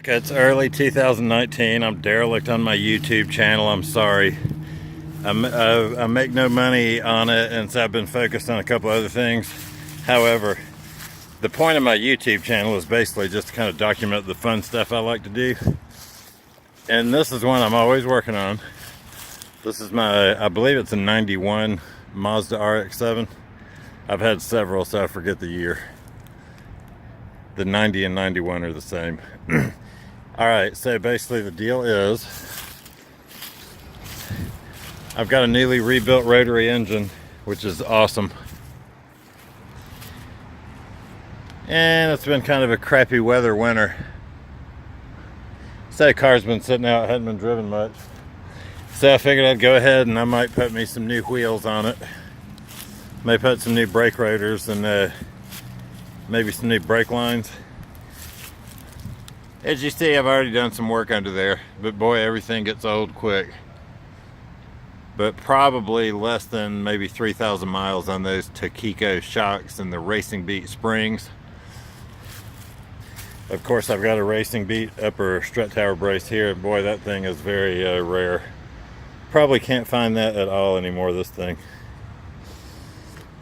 It's early 2019. I'm derelict on my YouTube channel. I'm sorry. I make no money on it, and so I've been focused on a couple other things. However, the point of my YouTube channel is basically just to kind of document the fun stuff I like to do. And this is one I'm always working on. This is my, I believe it's a 91 Mazda RX7. I've had several, so I forget the year. The 90 and 91 are the same. Alright, so basically the deal is I've got a newly rebuilt rotary engine, which is awesome. And it's been kind of a crappy weather winter. So the car's been sitting out, hadn't been driven much. So I figured I'd go ahead and I might put me some new wheels on it. May put some new brake rotors and maybe some new brake lines. As you see, I've already done some work under there, but boy, everything gets old quick. But probably less than maybe 3,000 miles on those Takiko shocks and the Racing Beat springs. Of course, I've got a Racing Beat upper strut tower brace here. Boy, that thing is very rare. Probably can't find that at all anymore, this thing.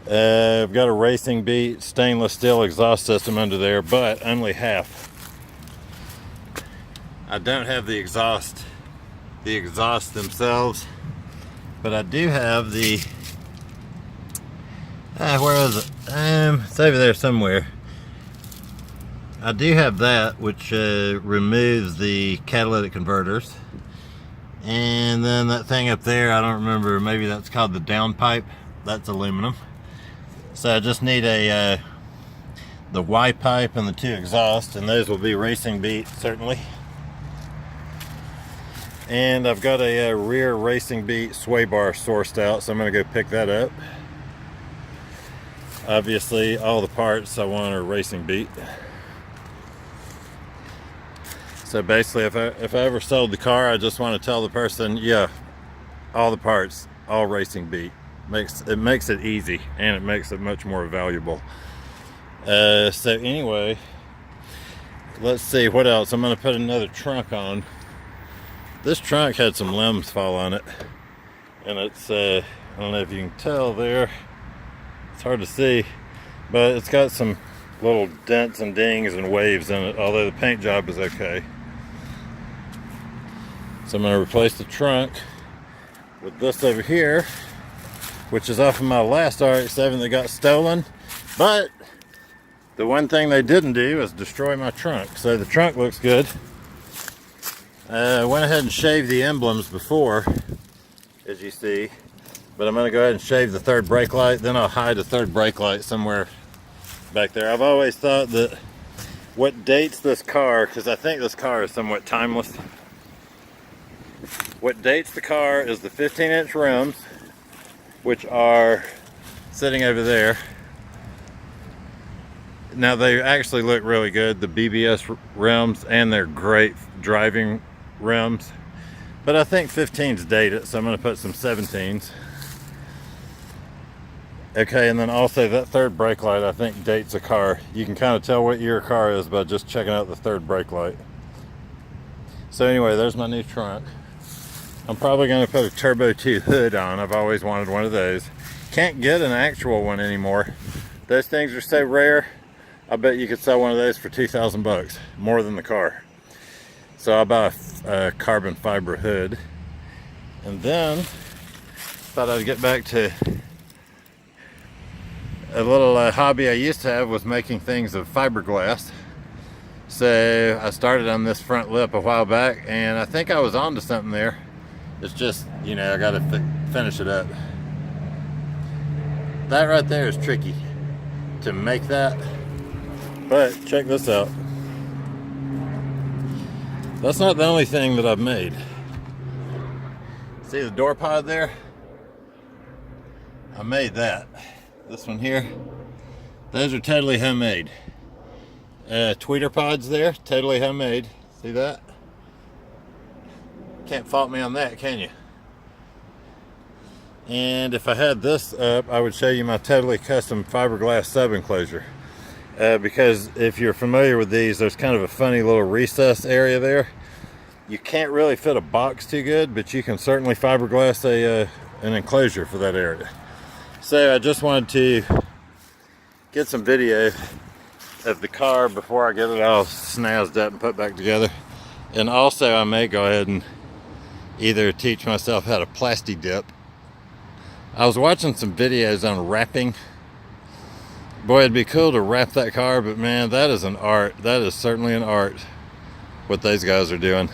I've got a Racing Beat stainless steel exhaust system under there, but only half. I don't have the exhaust themselves, but I do have the, where is it? It's over there somewhere. I do have that, which removes the catalytic converters. And then that thing up there, I don't remember, maybe that's called the downpipe. That's aluminum. So I just need the Y pipe and the two exhausts, and those will be Racing Beat, certainly. And I've got a rear Racing Beat sway bar sourced out, so I'm going to go pick that up. Obviously, all the parts I want are Racing Beat. So basically, if I ever sold the car, I just want to tell the person, yeah, all the parts, all Racing Beat. It makes it easy, and it makes it much more valuable. So anyway, let's see what else. I'm going to put another trunk on. This trunk had some limbs fall on it, and it's I don't know if you can tell there, it's hard to see, but it's got some little dents and dings and waves in it, although the paint job is okay. So I'm going to replace the trunk with this over here, which is off of my last RX7 that got stolen. But the one thing they didn't do is destroy my trunk. So the trunk looks good. I went ahead and shaved the emblems before, as you see. But I'm going to go ahead and shave the third brake light. Then I'll hide the third brake light somewhere back there. I've always thought that what dates this car, because I think this car is somewhat timeless. What dates the car is the 15-inch rims, which are sitting over there. Now they actually look really good, the BBS rims, and they're great driving rims. But I think 15s date it, so I'm going to put some 17s. Okay, and then also that third brake light I think dates a car. You can kind of tell what year a car is by just checking out the third brake light. So anyway, there's my new trunk. I'm probably going to put a Turbo 2 hood on. I've always wanted one of those. Can't get an actual one anymore. Those things are so rare. I bet you could sell one of those for 2,000 bucks, more than the car. So I'll buy a carbon fiber hood. And then thought I'd get back to a little hobby I used to have, was making things of fiberglass. So I started on this front lip a while back, and I think I was onto something there. It's just, you know, I got to finish it up. That right there is tricky to make that, but check this out. That's not the only thing that I've made. See the door pod there? I made that. This one here. Those are totally homemade. Tweeter pods there, totally homemade. See that? Can't fault me on that, can you? And if I had this up, I would show you my totally custom fiberglass sub enclosure. because if you're familiar with these, there's kind of a funny little recess area there. You can't really fit a box too good, but you can certainly fiberglass an enclosure for that area. So I just wanted to get some video of the car before I get it all snazzed up and put back together. And also I may go ahead and either teach myself how to plasti dip. I was watching some videos on wrapping. Boy, it'd be cool to wrap that car, but man, that is an art. That is certainly an art, what those guys are doing.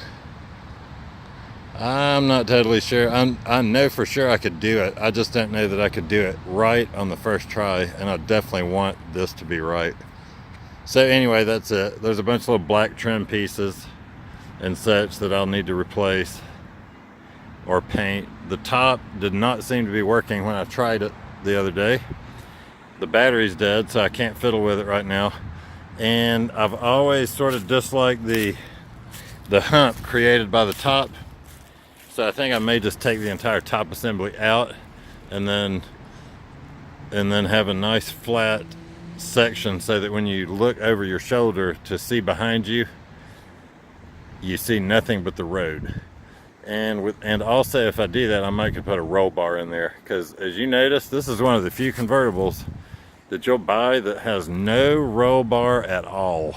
I'm not totally sure. I know for sure I could do it. I just don't know that I could do it right on the first try, and I definitely want this to be right. So anyway, that's it. There's a bunch of little black trim pieces and such that I'll need to replace or paint. The top did not seem to be working when I tried it the other day. The battery's dead, so I can't fiddle with it right now. And I've always sort of disliked the hump created by the top. So I think I may just take the entire top assembly out and then have a nice flat section so that when you look over your shoulder to see behind you, you see nothing but the road. And also if I do that, I might could put a roll bar in there, because as you notice, this is one of the few convertibles that you'll buy that has no roll bar at all.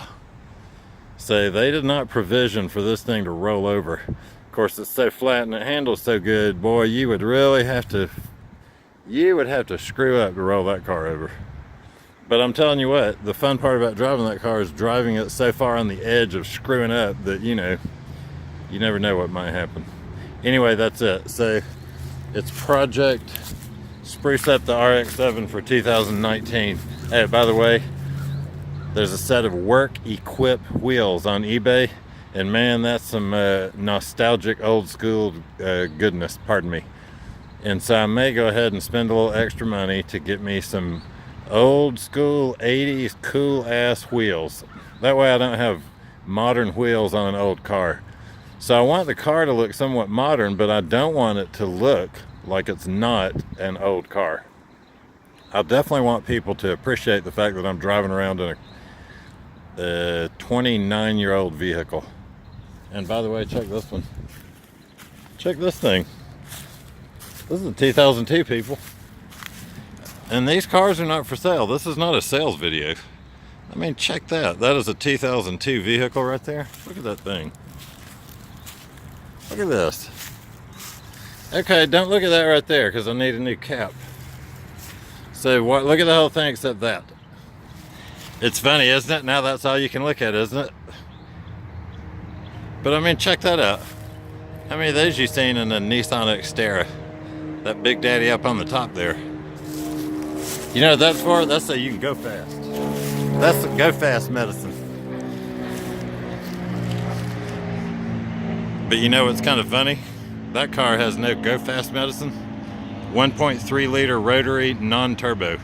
So they did not provision for this thing to roll over. Of course, it's so flat and it handles so good, boy, you would really have to screw up to roll that car over. But I'm telling you what, the fun part about driving that car is driving it so far on the edge of screwing up that, you know, you never know what might happen. Anyway, that's it. So it's Project Spruce Up the RX7 for 2019. Hey, by the way, there's a set of work equip wheels on eBay. And man, that's some nostalgic old school goodness, pardon me. And so I may go ahead and spend a little extra money to get me some old school 80s cool ass wheels. That way I don't have modern wheels on an old car. So I want the car to look somewhat modern, but I don't want it to look like it's not an old car. I definitely want people to appreciate the fact that I'm driving around in a 29-year-old vehicle. And by the way, check this one. Check this thing. This is a 2002, people. And these cars are not for sale. This is not a sales video. I mean, check that. That is a 2002 vehicle right there. Look at that thing. Look at this. Okay, don't look at that right there because I need a new cap. So what? Look at the whole thing except that. It's funny, isn't it? Now that's all you can look at, isn't it? But I mean, check that out. How many of those you seen in a Nissan Xterra? That big daddy up on the top there. You know what that's for? That's so you can go fast. That's the go fast medicine. But you know what's kind of funny? That car has no go fast medicine. 1.3 liter rotary non-turbo.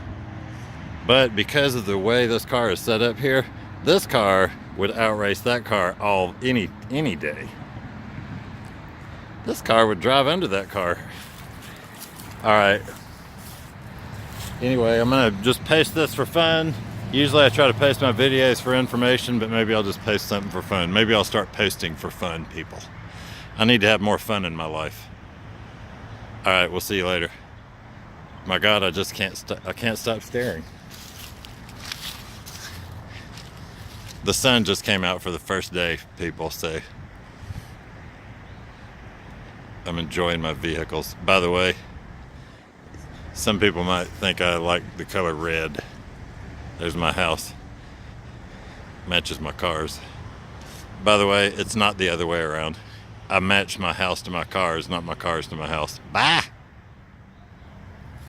But because of the way this car is set up here, this car would outrace that car any day. This car would drive under that car. All right. Anyway, I'm gonna just post this for fun. Usually I try to post my videos for information, but maybe I'll just post something for fun. Maybe I'll start posting for fun, people. I need to have more fun in my life. All right, we'll see you later. My God, I just can't stop staring. The sun just came out for the first day, people, so I'm enjoying my vehicles. By the way, some people might think I like the color red. There's my house. Matches my cars. By the way, it's not the other way around. I match my house to my cars, not my cars to my house. Bye!